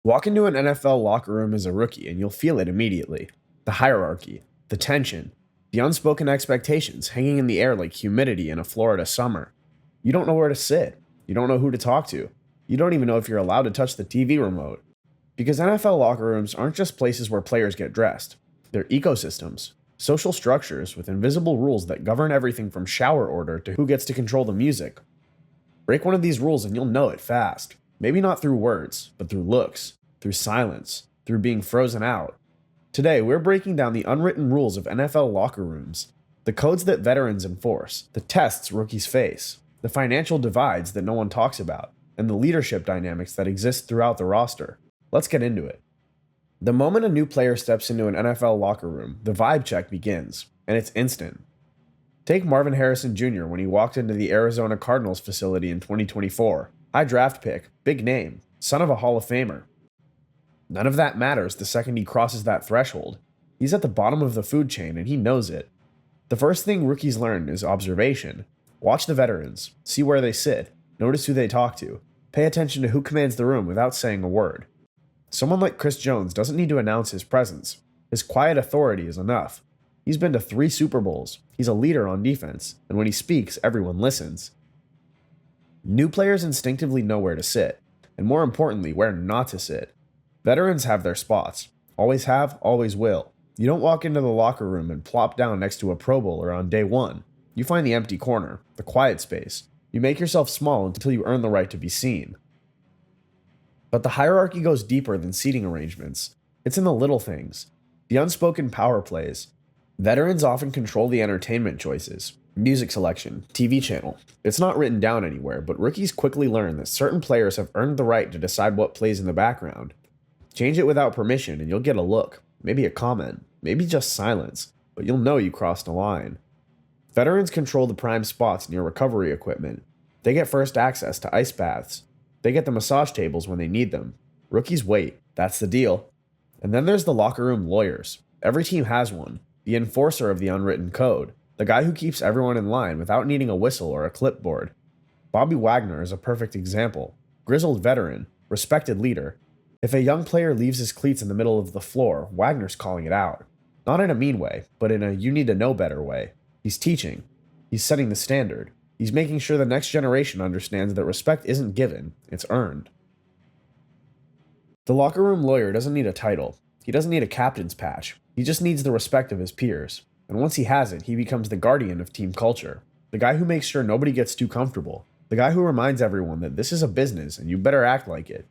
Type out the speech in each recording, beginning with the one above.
Walk into an NFL locker room as a rookie and you'll feel it immediately. The hierarchy, the tension, the unspoken expectations hanging in the air like humidity in a Florida summer. You don't know where to sit. You don't know who to talk to. You don't even know if you're allowed to touch the TV remote. Because NFL locker rooms aren't just places where players get dressed. They're ecosystems, social structures with invisible rules that govern everything from shower order to who gets to control the music. Break one of these rules and you'll know it fast. Maybe not through words, but through looks, through silence, through being frozen out. Today, we're breaking down the unwritten rules of NFL locker rooms, the codes that veterans enforce, the tests rookies face, the financial divides that no one talks about, and the leadership dynamics that exist throughout the roster. Let's get into it. The moment a new player steps into an NFL locker room, the vibe check begins, and it's instant. Take Marvin Harrison Jr. when he walked into the Arizona Cardinals facility in 2024. High draft pick, big name, son of a Hall of Famer. None of that matters the second he crosses that threshold. He's at the bottom of the food chain and he knows it. The first thing rookies learn is observation. Watch the veterans, see where they sit, notice who they talk to, pay attention to who commands the room without saying a word. Someone like Chris Jones doesn't need to announce his presence. His quiet authority is enough. He's been to 3 Super Bowls, he's a leader on defense, and when he speaks, everyone listens. New players instinctively know where to sit, and more importantly, where not to sit. Veterans have their spots. Always have, always will. You don't walk into the locker room and plop down next to a Pro Bowler on day one. You find the empty corner, the quiet space. You make yourself small until you earn the right to be seen. But the hierarchy goes deeper than seating arrangements. It's in the little things. The unspoken power plays. Veterans often control the entertainment choices, music selection, TV channel. It's not written down anywhere, but rookies quickly learn that certain players have earned the right to decide what plays in the background. Change it without permission and you'll get a look, maybe a comment, maybe just silence, but you'll know you crossed a line. Veterans control the prime spots near recovery equipment. They get first access to ice baths. They get the massage tables when they need them. Rookies wait, that's the deal. And then there's the locker room lawyers. Every team has one. The enforcer of the unwritten code, the guy who keeps everyone in line without needing a whistle or a clipboard. Bobby Wagner is a perfect example. Grizzled veteran, respected leader. If a young player leaves his cleats in the middle of the floor, Wagner's calling it out. Not in a mean way, but in a you need to know better way. He's teaching. He's setting the standard. He's making sure the next generation understands that respect isn't given, it's earned. The locker room lawyer doesn't need a title. He doesn't need a captain's patch. He just needs the respect of his peers. And once he has it, he becomes the guardian of team culture. The guy who makes sure nobody gets too comfortable. The guy who reminds everyone that this is a business and you better act like it.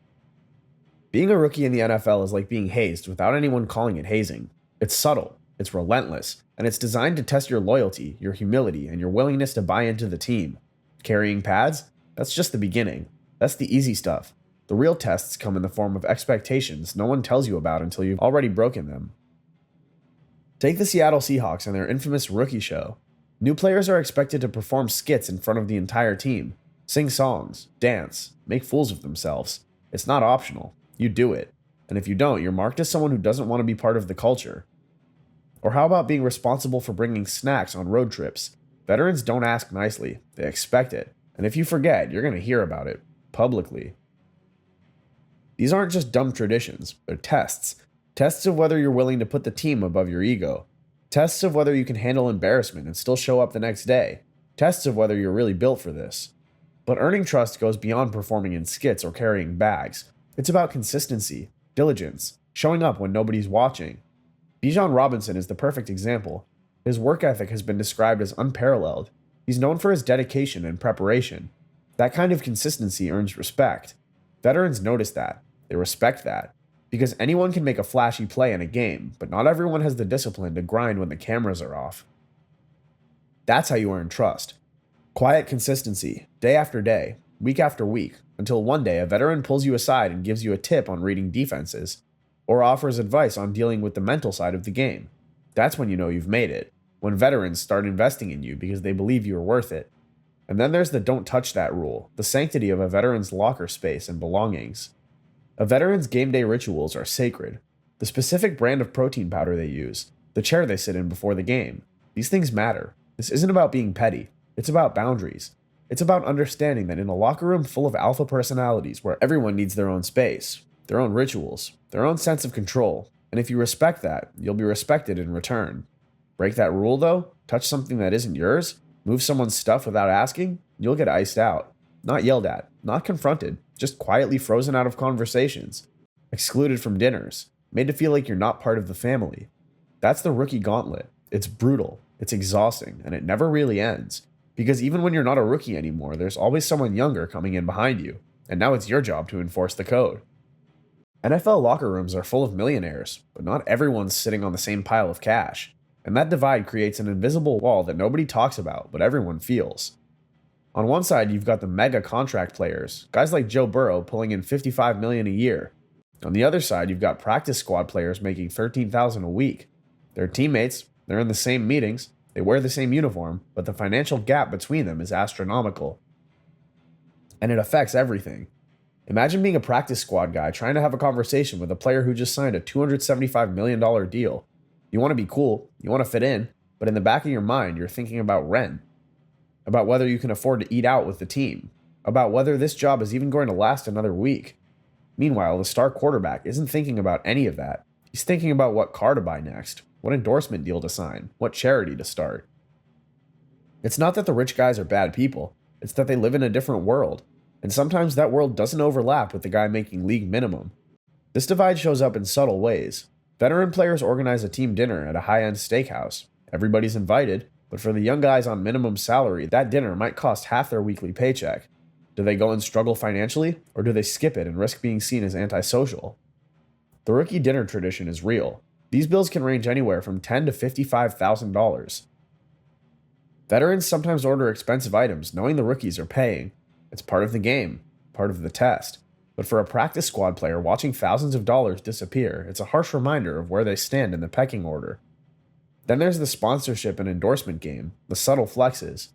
Being a rookie in the NFL is like being hazed without anyone calling it hazing. It's subtle, it's relentless, and it's designed to test your loyalty, your humility, and your willingness to buy into the team. Carrying pads? That's just the beginning. That's the easy stuff. The real tests come in the form of expectations no one tells you about until you've already broken them. Take the Seattle Seahawks and their infamous rookie show. New players are expected to perform skits in front of the entire team, sing songs, dance, make fools of themselves. It's not optional. You do it. And if you don't, you're marked as someone who doesn't want to be part of the culture. Or how about being responsible for bringing snacks on road trips? Veterans don't ask nicely. They expect it. And if you forget, you're going to hear about it publicly. These aren't just dumb traditions. They're tests. Tests of whether you're willing to put the team above your ego. Tests of whether you can handle embarrassment and still show up the next day. Tests of whether you're really built for this. But earning trust goes beyond performing in skits or carrying bags. It's about consistency, diligence, showing up when nobody's watching. Bijan Robinson is the perfect example. His work ethic has been described as unparalleled. He's known for his dedication and preparation. That kind of consistency earns respect. Veterans notice that. They respect that. Because anyone can make a flashy play in a game, but not everyone has the discipline to grind when the cameras are off. That's how you earn trust. Quiet consistency, day after day, week after week, until one day a veteran pulls you aside and gives you a tip on reading defenses, or offers advice on dealing with the mental side of the game. That's when you know you've made it, when veterans start investing in you because they believe you are worth it. And then there's the don't touch that rule, the sanctity of a veteran's locker space and belongings. A veteran's game day rituals are sacred. The specific brand of protein powder they use, the chair they sit in before the game. These things matter. This isn't about being petty. It's about boundaries. It's about understanding that in a locker room full of alpha personalities where everyone needs their own space, their own rituals, their own sense of control, and if you respect that, you'll be respected in return. Break that rule though, touch something that isn't yours, move someone's stuff without asking, you'll get iced out. Not yelled at, not confronted, just quietly frozen out of conversations, excluded from dinners, made to feel like you're not part of the family. That's the rookie gauntlet. It's brutal, it's exhausting, and it never really ends. Because even when you're not a rookie anymore, there's always someone younger coming in behind you, and now it's your job to enforce the code. NFL locker rooms are full of millionaires, but not everyone's sitting on the same pile of cash, and that divide creates an invisible wall that nobody talks about, but everyone feels. On one side, you've got the mega contract players, guys like Joe Burrow pulling in $55 million a year. On the other side, you've got practice squad players making $13,000 a week. They're teammates, they're in the same meetings, they wear the same uniform, but the financial gap between them is astronomical. And it affects everything. Imagine being a practice squad guy trying to have a conversation with a player who just signed a $275 million deal. You want to be cool, you want to fit in, but in the back of your mind, you're thinking about rent, about whether you can afford to eat out with the team, about whether this job is even going to last another week. Meanwhile, the star quarterback isn't thinking about any of that. He's thinking about what car to buy next, what endorsement deal to sign, what charity to start. It's not that the rich guys are bad people, it's that they live in a different world, and sometimes that world doesn't overlap with the guy making league minimum. This divide shows up in subtle ways. Veteran players organize a team dinner at a high-end steakhouse. Everybody's invited, but for the young guys on minimum salary, that dinner might cost half their weekly paycheck. Do they go and struggle financially, or do they skip it and risk being seen as antisocial? The rookie dinner tradition is real. These bills can range anywhere from $10,000 to $55,000. Veterans sometimes order expensive items knowing the rookies are paying. It's part of the game, part of the test. But for a practice squad player watching thousands of dollars disappear, it's a harsh reminder of where they stand in the pecking order. Then there's the sponsorship and endorsement game, the subtle flexes.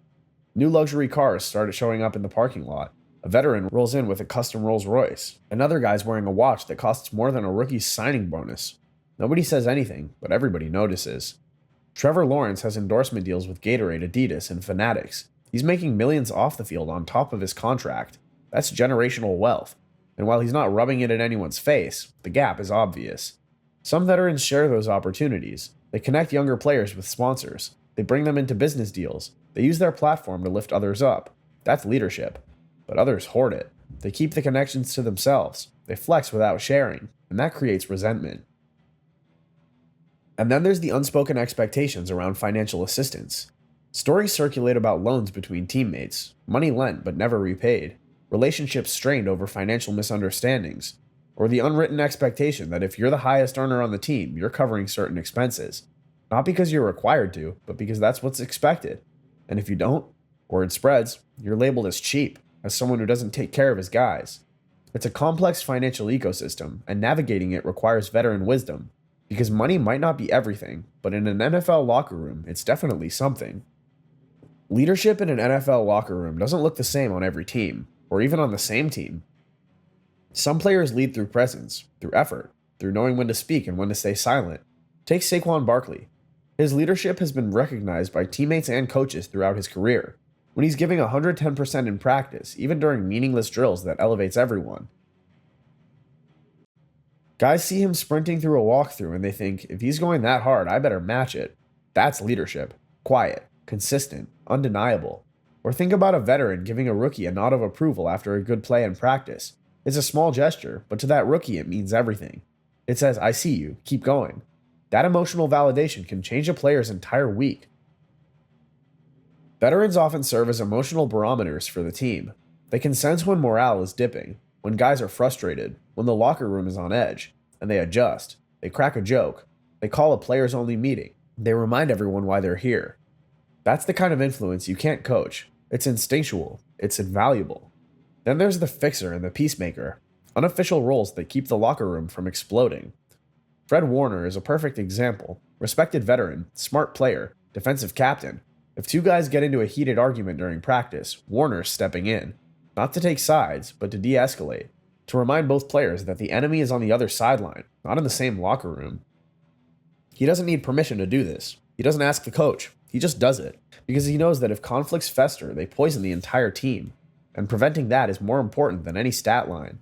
New luxury cars started showing up in the parking lot. A veteran rolls in with a custom Rolls Royce. Another guy's wearing a watch that costs more than a rookie's signing bonus. Nobody says anything, but everybody notices. Trevor Lawrence has endorsement deals with Gatorade, Adidas, and Fanatics. He's making millions off the field on top of his contract. That's generational wealth. And while he's not rubbing it in anyone's face, the gap is obvious. Some veterans share those opportunities. They connect younger players with sponsors. They bring them into business deals. They use their platform to lift others up. That's leadership. But others hoard it. They keep the connections to themselves. They flex without sharing, and that creates resentment. And then there's the unspoken expectations around financial assistance. Stories circulate about loans between teammates, money lent but never repaid, relationships strained over financial misunderstandings, or the unwritten expectation that if you're the highest earner on the team, you're covering certain expenses. Not because you're required to, but because that's what's expected. And if you don't, word spreads, you're labeled as cheap, as someone who doesn't take care of his guys. It's a complex financial ecosystem, and navigating it requires veteran wisdom, because money might not be everything, but in an NFL locker room, it's definitely something. Leadership in an NFL locker room doesn't look the same on every team, or even on the same team. Some players lead through presence, through effort, through knowing when to speak and when to stay silent. Take Saquon Barkley. His leadership has been recognized by teammates and coaches throughout his career. When he's giving 110% in practice, even during meaningless drills that elevates everyone. Guys see him sprinting through a walkthrough and they think, if he's going that hard, I better match it. That's leadership. Quiet, consistent, undeniable. Or think about a veteran giving a rookie a nod of approval after a good play in practice. It's a small gesture, but to that rookie it means everything. It says, I see you, keep going. That emotional validation can change a player's entire week. Veterans often serve as emotional barometers for the team. They can sense when morale is dipping, when guys are frustrated, when the locker room is on edge, and they adjust. They crack a joke. They call a players-only meeting. They remind everyone why they're here. That's the kind of influence you can't coach. It's instinctual. It's invaluable. Then there's the fixer and the peacemaker, unofficial roles that keep the locker room from exploding. Fred Warner is a perfect example. Respected veteran, smart player, defensive captain. If two guys get into a heated argument during practice, Warner's stepping in. Not to take sides, but to de-escalate. To remind both players that the enemy is on the other sideline, not in the same locker room. He doesn't need permission to do this. He doesn't ask the coach. He just does it. Because he knows that if conflicts fester, they poison the entire team. And preventing that is more important than any stat line.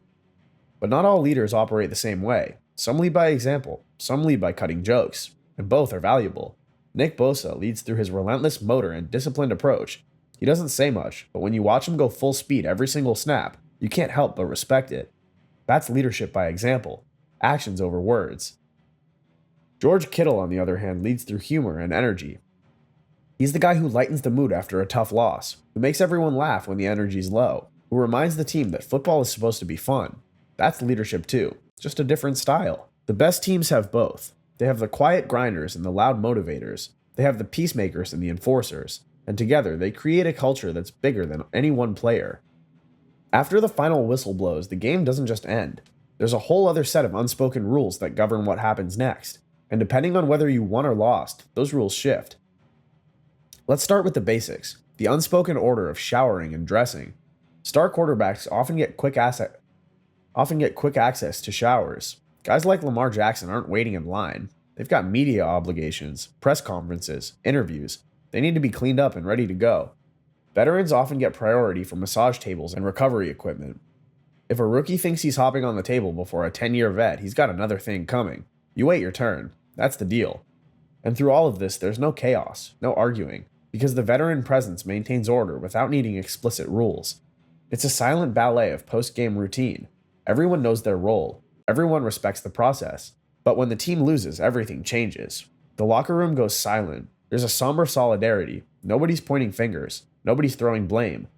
But not all leaders operate the same way. Some lead by example, some lead by cutting jokes, and both are valuable. Nick Bosa leads through his relentless motor and disciplined approach. He doesn't say much, but when you watch him go full speed every single snap, you can't help but respect it. That's leadership by example, actions over words. George Kittle, on the other hand, leads through humor and energy. He's the guy who lightens the mood after a tough loss, who makes everyone laugh when the energy's low, who reminds the team that football is supposed to be fun. That's leadership too, just a different style. The best teams have both. They have the quiet grinders and the loud motivators. They have the peacemakers and the enforcers. And together, they create a culture that's bigger than any one player. After the final whistle blows, the game doesn't just end. There's a whole other set of unspoken rules that govern what happens next. And depending on whether you won or lost, those rules shift. Let's start with the basics, the unspoken order of showering and dressing. Star quarterbacks often get quick access to showers. Guys like Lamar Jackson aren't waiting in line. They've got media obligations, press conferences, interviews. They need to be cleaned up and ready to go. Veterans often get priority for massage tables and recovery equipment. If a rookie thinks he's hopping on the table before a 10-year vet, he's got another thing coming. You wait your turn. That's the deal. And through all of this, there's no chaos, no arguing, because the veteran presence maintains order without needing explicit rules. It's a silent ballet of post-game routine. Everyone knows their role. Everyone respects the process. But when the team loses, everything changes. The locker room goes silent. There's a somber solidarity. Nobody's pointing fingers. Nobody's throwing blame.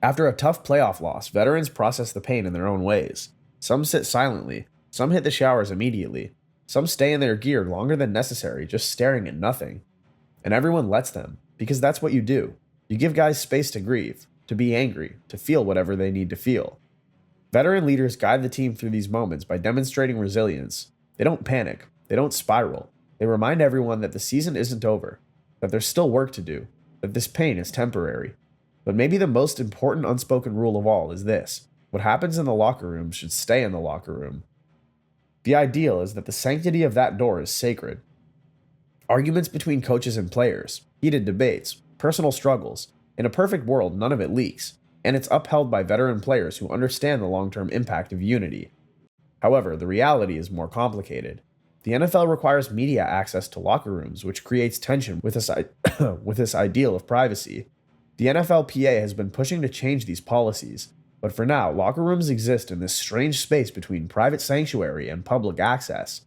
After a tough playoff loss, veterans process the pain in their own ways. Some sit silently. Some hit the showers immediately. Some stay in their gear longer than necessary, just staring at nothing. And everyone lets them, because that's what you do. You give guys space to grieve, to be angry, to feel whatever they need to feel. Veteran leaders guide the team through these moments by demonstrating resilience. They don't panic. They don't spiral. They remind everyone that the season isn't over, that there's still work to do, that this pain is temporary. But maybe the most important unspoken rule of all is this: what happens in the locker room should stay in the locker room. The ideal is that the sanctity of that door is sacred. Arguments between coaches and players, heated debates, personal struggles. In a perfect world, none of it leaks, and it's upheld by veteran players who understand the long-term impact of unity. However, the reality is more complicated. The NFL requires media access to locker rooms, which creates tension with this ideal of privacy. The NFLPA has been pushing to change these policies, but for now, locker rooms exist in this strange space between private sanctuary and public access.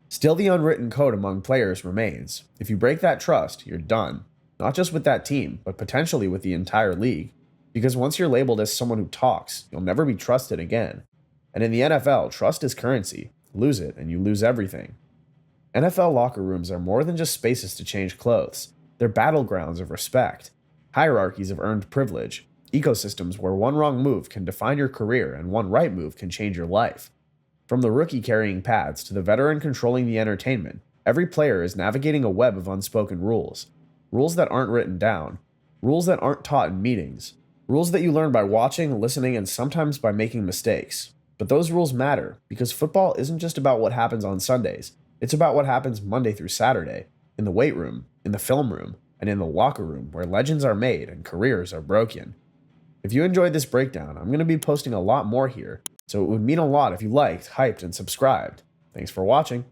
Still, the unwritten code among players remains. If you break that trust, you're done. Not just with that team, but potentially with the entire league. Because once you're labeled as someone who talks, you'll never be trusted again. And in the NFL, trust is currency. Lose it, and you lose everything. NFL locker rooms are more than just spaces to change clothes. They're battlegrounds of respect, hierarchies of earned privilege, ecosystems where one wrong move can define your career and one right move can change your life. From the rookie carrying pads to the veteran controlling the entertainment, every player is navigating a web of unspoken rules. Rules that aren't written down. Rules that aren't taught in meetings. Rules that you learn by watching, listening, and sometimes by making mistakes. But those rules matter, because football isn't just about what happens on Sundays. It's about what happens Monday through Saturday, in the weight room, in the film room, and in the locker room where legends are made and careers are broken. If you enjoyed this breakdown, I'm going to be posting a lot more here, so it would mean a lot if you liked, hyped, and subscribed. Thanks for watching.